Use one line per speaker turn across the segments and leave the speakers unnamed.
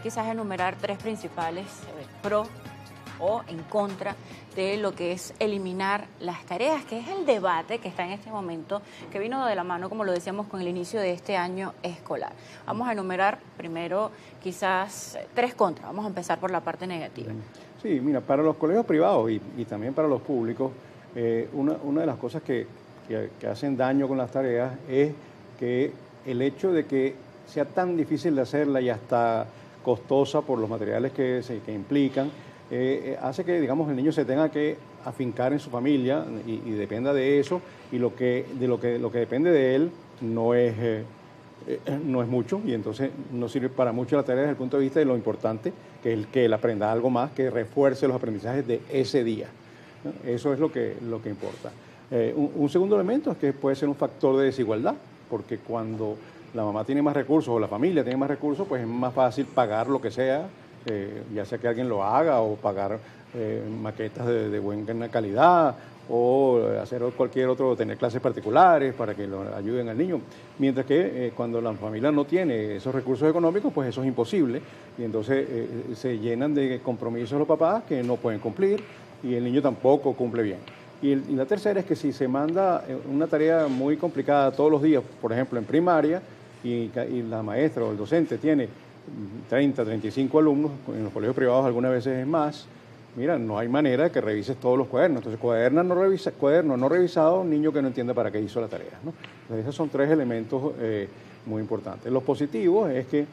Quizás enumerar tres principales pro o en contra de lo que es eliminar las tareas, que es el debate que está en este momento, que vino de la mano, como lo decíamos, con el inicio de este año escolar. Vamos a enumerar primero quizás tres contras. Vamos a empezar por la parte negativa.
Sí, mira, para los colegios privados y también para los públicos, una de las cosas que hacen daño con las tareas es que el hecho de que sea tan difícil de hacerla y hasta costosa por los materiales que implican, hace que, digamos, el niño se tenga que afincar en su familia y dependa de eso, y lo que depende de él no es mucho, y entonces no sirve para mucho la tarea desde el punto de vista de lo importante, que es que él aprenda algo más, que refuerce los aprendizajes de ese día, ¿no? Eso es lo que importa. Un segundo elemento es que puede ser un factor de desigualdad, porque cuando la mamá tiene más recursos o la familia tiene más recursos, pues es más fácil pagar lo que sea, ya sea que alguien lo haga o pagar maquetas de buena calidad o hacer cualquier otro, tener clases particulares para que lo ayuden al niño. Mientras que cuando la familia no tiene esos recursos económicos, pues eso es imposible, y entonces se llenan de compromisos los papás que no pueden cumplir y el niño tampoco cumple bien. Y la tercera es que si se manda una tarea muy complicada todos los días, por ejemplo en primaria, y la maestra o el docente tiene 30, 35 alumnos, en los colegios privados algunas veces es más, mira, no hay manera de que revises todos los cuadernos. Entonces, cuaderno no revisado, un niño que no entiende para qué hizo la tarea, ¿no? Entonces, esos son tres elementos muy importantes. Los positivos es que,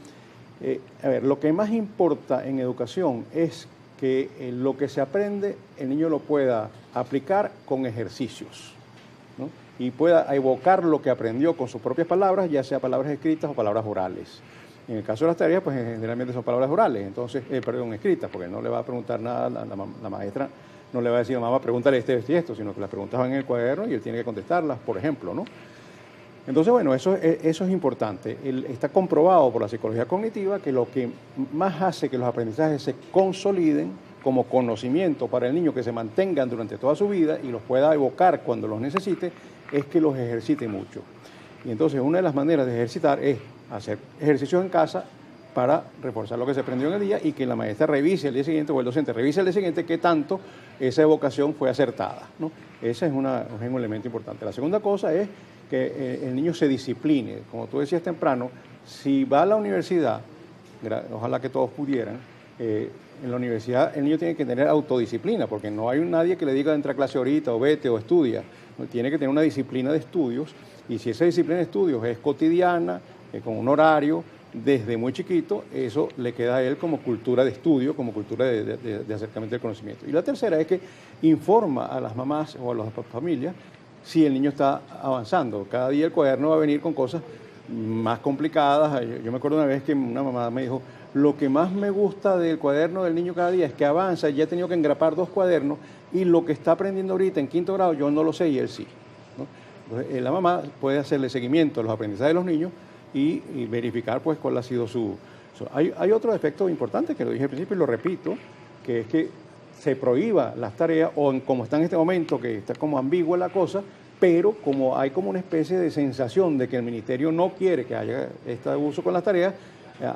lo que más importa en educación es que lo que se aprende, el niño lo pueda aplicar con ejercicios, ¿no? Y pueda evocar lo que aprendió con sus propias palabras, ya sea palabras escritas o palabras orales. En el caso de las tareas, pues generalmente son palabras orales, entonces, escritas, porque no le va a preguntar nada, la maestra no le va a decir, mamá, pregúntale esto y esto, sino que las preguntas van en el cuaderno y él tiene que contestarlas, por ejemplo, ¿no? Entonces, bueno, eso es importante. Está comprobado por la psicología cognitiva que lo que más hace que los aprendizajes se consoliden como conocimiento para el niño, que se mantengan durante toda su vida y los pueda evocar cuando los necesite, es que los ejercite mucho. Y entonces una de las maneras de ejercitar es hacer ejercicios en casa para reforzar lo que se aprendió en el día y que la maestra revise el día siguiente o el docente revise el día siguiente qué tanto esa evocación fue acertada, ¿no? Ese es un elemento importante. La segunda cosa es que el niño se discipline. Como tú decías temprano, si va a la universidad, ojalá que todos pudieran, en la universidad el niño tiene que tener autodisciplina, porque no hay nadie que le diga entra a clase ahorita o vete o estudia. Tiene que tener una disciplina de estudios, y si esa disciplina de estudios es cotidiana, con un horario, desde muy chiquito, eso le queda a él como cultura de estudio, como cultura de acercamiento al conocimiento. Y la tercera es que informa a las mamás o a las familias si el niño está avanzando. Cada día el cuaderno va a venir con cosas más complicadas. Yo me acuerdo una vez que una mamá me dijo, lo que más me gusta del cuaderno del niño cada día es que avanza, ya he tenido que engrapar 2 cuadernos y lo que está aprendiendo ahorita en 5º grado yo no lo sé y él sí, ¿no? Entonces, la mamá puede hacerle seguimiento a los aprendizajes de los niños y verificar pues cuál ha sido Hay otro efecto importante que lo dije al principio y lo repito, que es que se prohíba las tareas, como está en este momento, que está como ambigua la cosa, pero como hay como una especie de sensación de que el ministerio no quiere que haya este abuso con las tareas,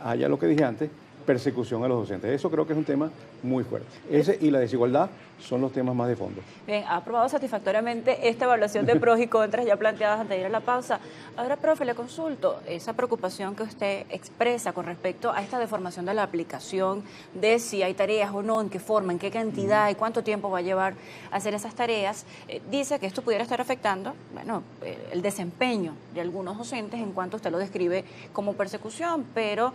haya lo que dije antes, persecución a los docentes. Eso creo que es un tema muy fuerte. Ese y la desigualdad son los temas más de fondo.
Bien, ha aprobado satisfactoriamente esta evaluación de pros y contras ya planteadas antes de ir a la pausa. Ahora, profe, le consulto esa preocupación que usted expresa con respecto a esta deformación de la aplicación, de si hay tareas o no, en qué forma, en qué cantidad y cuánto tiempo va a llevar a hacer esas tareas. Dice que esto pudiera estar afectando, bueno, el desempeño de algunos docentes en cuanto usted lo describe como persecución, pero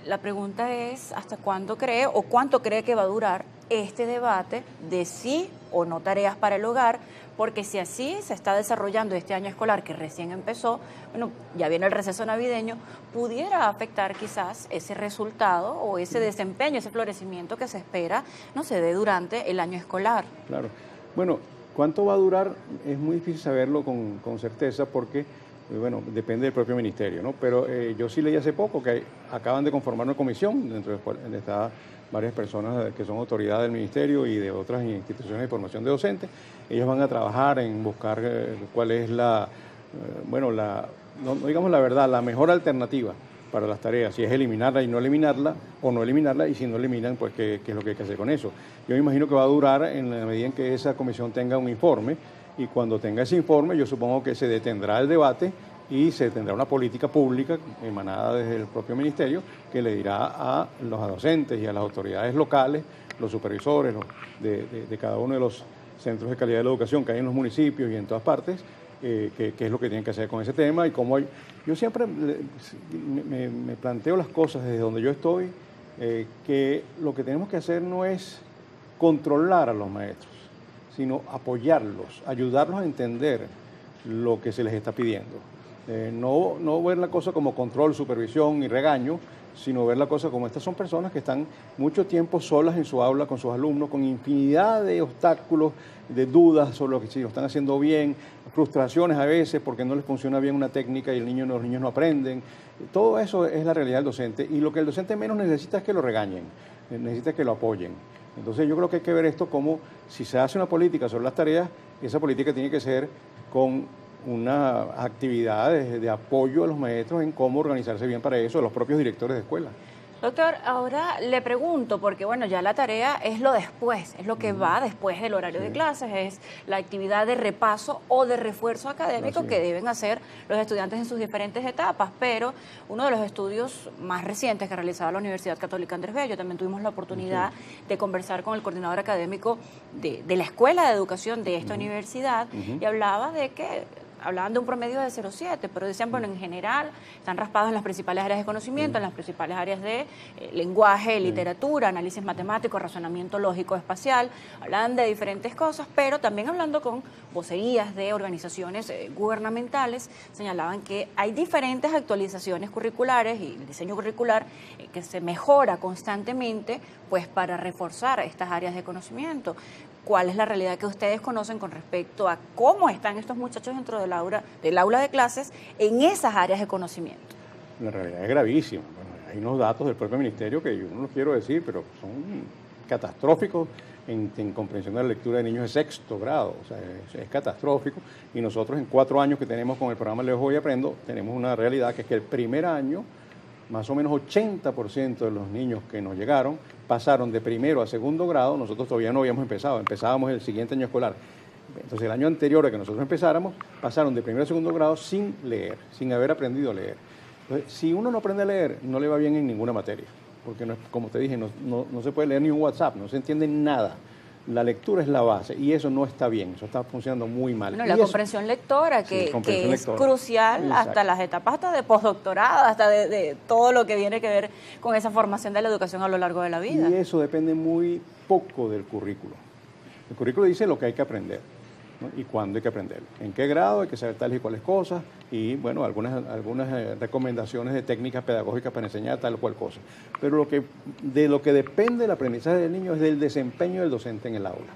la pregunta es ¿hasta cuándo cree o cuánto cree que va a durar este debate de sí o no tareas para el hogar? Porque si así se está desarrollando este año escolar que recién empezó, bueno, ya viene el receso navideño, pudiera afectar quizás ese resultado o ese desempeño, ese florecimiento que se espera, no se dé durante el año escolar.
Claro. Bueno, ¿cuánto va a durar? Es muy difícil saberlo con certeza porque, bueno, depende del propio ministerio, ¿no? Pero yo sí leí hace poco que acaban de conformar una comisión dentro de la cual está varias personas que son autoridades del ministerio y de otras instituciones de formación de docentes. Ellos van a trabajar en buscar cuál es no digamos la verdad, la mejor alternativa para las tareas, si es eliminarla y no eliminarla, o no eliminarla, y si no eliminan, pues qué es lo que hay que hacer con eso. Yo me imagino que va a durar en la medida en que esa comisión tenga un informe, y cuando tenga ese informe yo supongo que se detendrá el debate y se tendrá una política pública emanada desde el propio ministerio que le dirá a los docentes y a las autoridades locales, los supervisores de cada uno de los centros de calidad de la educación que hay en los municipios y en todas partes, qué es lo que tienen que hacer con ese tema y cómo hay. Yo siempre me planteo las cosas desde donde yo estoy, que lo que tenemos que hacer no es controlar a los maestros, sino apoyarlos, ayudarlos a entender lo que se les está pidiendo. No ver la cosa como control, supervisión y regaño, sino ver la cosa como estas son personas que están mucho tiempo solas en su aula con sus alumnos, con infinidad de obstáculos, de dudas sobre lo que si lo están haciendo bien, frustraciones a veces porque no les funciona bien una técnica y los niños no aprenden. Todo eso es la realidad del docente, y lo que el docente menos necesita es que lo regañen, necesita que lo apoyen. Entonces yo creo que hay que ver esto como, si se hace una política sobre las tareas, esa política tiene que ser con una actividad de apoyo a los maestros en cómo organizarse bien para eso, a los propios directores de escuela.
Doctor, ahora le pregunto, porque bueno, ya la tarea es lo después, es lo que va después del horario de clases, es la actividad de repaso o de refuerzo académico que deben hacer los estudiantes en sus diferentes etapas, pero uno de los estudios más recientes que ha realizado la Universidad Católica Andrés Bello, también tuvimos la oportunidad de conversar con el coordinador académico de la Escuela de Educación de esta universidad, y hablaba de que hablaban de un promedio de 0,7, pero decían, bueno, en general están raspados en las principales áreas de conocimiento, en las principales áreas de lenguaje, literatura, análisis matemático, razonamiento lógico espacial, hablaban de diferentes cosas, pero también hablando con vocerías de organizaciones gubernamentales, señalaban que hay diferentes actualizaciones curriculares y el diseño curricular que se mejora constantemente, pues para reforzar estas áreas de conocimiento. ¿Cuál es la realidad que ustedes conocen con respecto a cómo están estos muchachos dentro del aula de clases en esas áreas de conocimiento?
La realidad es gravísima. Bueno, hay unos datos del propio ministerio que yo no los quiero decir, pero son catastróficos en comprensión de la lectura de niños de sexto grado. O sea, es catastrófico. Y nosotros en 4 años que tenemos con el programa Leo Hoy Aprendo, tenemos una realidad que es que el primer año, más o menos 80% de los niños que nos llegaron pasaron de primero a segundo grado. Nosotros todavía no habíamos empezado, empezábamos el siguiente año escolar. Entonces el año anterior a que nosotros empezáramos, pasaron de primero a segundo grado sin leer, sin haber aprendido a leer. Entonces, si uno no aprende a leer, no le va bien en ninguna materia, porque no es, como te dije, no se puede leer ni un WhatsApp, no se entiende nada. La lectura es la base y eso no está bien, eso está funcionando muy mal.
Bueno, la comprensión lectora, que es crucial. Exacto. Hasta las etapas hasta de postdoctorado, hasta de todo lo que viene que ver con esa formación de la educación a lo largo de la vida.
Y eso depende muy poco del currículo. El currículo dice lo que hay que aprender, ¿no? Y cuándo hay que aprenderlo, en qué grado hay que saber tales y cuales cosas, y bueno, algunas recomendaciones de técnicas pedagógicas para enseñar tal o cual cosa. Pero de lo que depende el aprendizaje del niño es del desempeño del docente en el aula.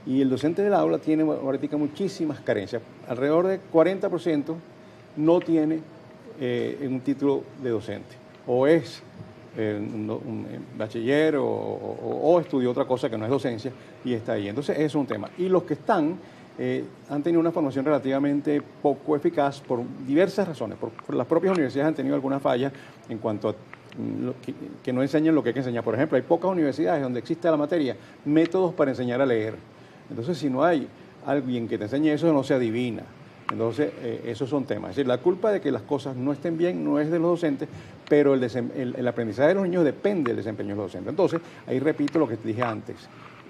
Y el docente del aula tiene ahorita muchísimas carencias. Alrededor de 40% no tiene un título de docente. O es un bachiller o estudió otra cosa que no es docencia y está ahí. Entonces, eso es un tema. Y los que están han tenido una formación relativamente poco eficaz por diversas razones. Por las propias universidades han tenido algunas fallas en cuanto a que no enseñan lo que hay que enseñar. Por ejemplo, hay pocas universidades donde existe la materia métodos para enseñar a leer. Entonces, si no hay alguien que te enseñe eso, no se adivina. Entonces, esos son temas. Es decir, la culpa de que las cosas no estén bien no es de los docentes, pero el aprendizaje de los niños depende del desempeño de los docentes. Entonces, ahí repito lo que te dije antes.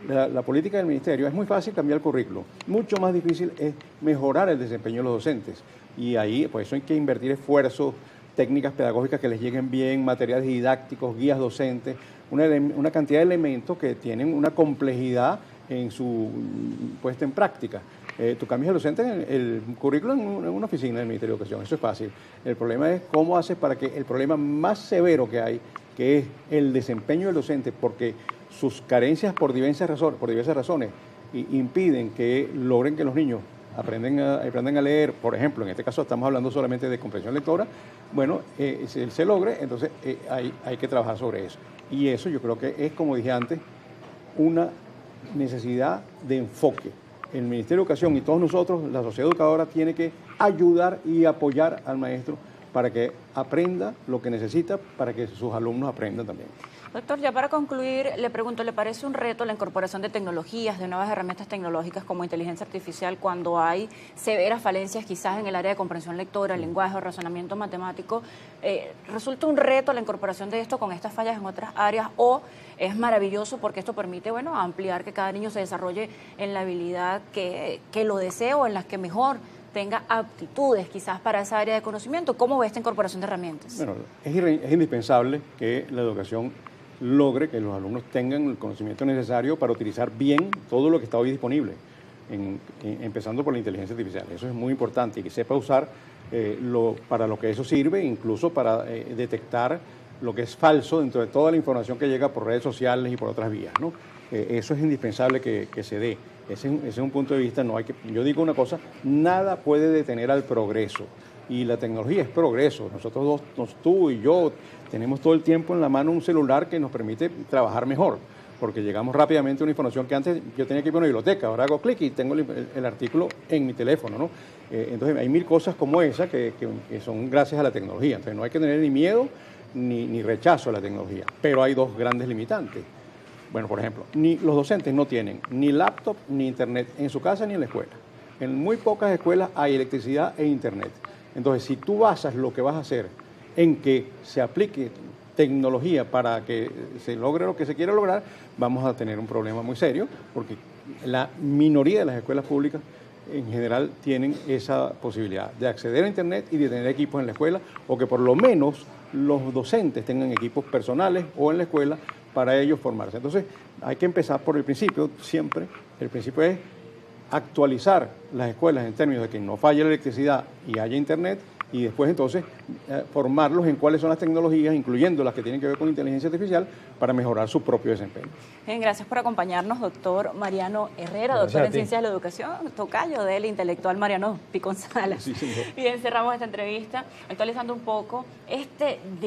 La política del ministerio es muy fácil cambiar el currículo, mucho más difícil es mejorar el desempeño de los docentes. Y ahí, por eso hay que invertir esfuerzos, técnicas pedagógicas que les lleguen bien, materiales didácticos, guías docentes, una cantidad de elementos que tienen una complejidad en su puesta en práctica. Tú cambias el docente el currículo en una oficina del Ministerio de Educación, eso es fácil. El problema es cómo haces para que el problema más severo que hay, que es el desempeño del docente, porque sus carencias por diversas razones impiden que logren que los niños aprendan a leer. Por ejemplo, en este caso estamos hablando solamente de comprensión lectora. Bueno, si se logre, entonces hay que trabajar sobre eso. Y eso yo creo que es, como dije antes, una necesidad de enfoque. El Ministerio de Educación y todos nosotros, la sociedad educadora, tiene que ayudar y apoyar al maestro para que aprenda lo que necesita para que sus alumnos aprendan también.
Doctor, ya para concluir, le pregunto, ¿le parece un reto la incorporación de tecnologías, de nuevas herramientas tecnológicas como inteligencia artificial cuando hay severas falencias quizás en el área de comprensión lectora, lenguaje o razonamiento matemático? ¿Resulta un reto la incorporación de esto con estas fallas en otras áreas o es maravilloso porque esto permite, bueno, ampliar que cada niño se desarrolle en la habilidad que lo desee o en las que mejor tenga aptitudes quizás para esa área de conocimiento? ¿Cómo ve esta incorporación de herramientas?
Bueno, es indispensable que la educación logre que los alumnos tengan el conocimiento necesario para utilizar bien todo lo que está hoy disponible, empezando por la inteligencia artificial. Eso es muy importante y que sepa usar para lo que eso sirve, incluso para detectar lo que es falso dentro de toda la información que llega por redes sociales y por otras vías, ¿no? Eso es indispensable que se dé. Ese es un punto de vista. Yo digo una cosa, nada puede detener al progreso. Y la tecnología es progreso. Nosotros dos, tú y yo, tenemos todo el tiempo en la mano un celular que nos permite trabajar mejor, porque llegamos rápidamente a una información que antes yo tenía que ir a una biblioteca, ahora hago clic y tengo el artículo en mi teléfono, ¿no? Entonces hay mil cosas como esa que son gracias a la tecnología. Entonces no hay que tener ni miedo ni rechazo a la tecnología, pero hay dos grandes limitantes. Bueno, por ejemplo, los docentes no tienen ni laptop ni internet en su casa ni en la escuela. En muy pocas escuelas hay electricidad e internet. Entonces, si tú basas lo que vas a hacer en que se aplique tecnología para que se logre lo que se quiera lograr, vamos a tener un problema muy serio, porque la minoría de las escuelas públicas en general tienen esa posibilidad de acceder a internet y de tener equipos en la escuela, o que por lo menos los docentes tengan equipos personales o en la escuela para ellos formarse. Entonces, hay que empezar por el principio, siempre. El principio es actualizar las escuelas en términos de que no falle la electricidad y haya internet, y después entonces formarlos en cuáles son las tecnologías, incluyendo las que tienen que ver con inteligencia artificial, para mejorar su propio desempeño.
Bien, gracias por acompañarnos, doctor Mariano Herrera, doctor en Ciencias de la Educación, tocayo del intelectual Mariano Picón Salas.
Sí, señor.
Bien, cerramos esta entrevista actualizando un poco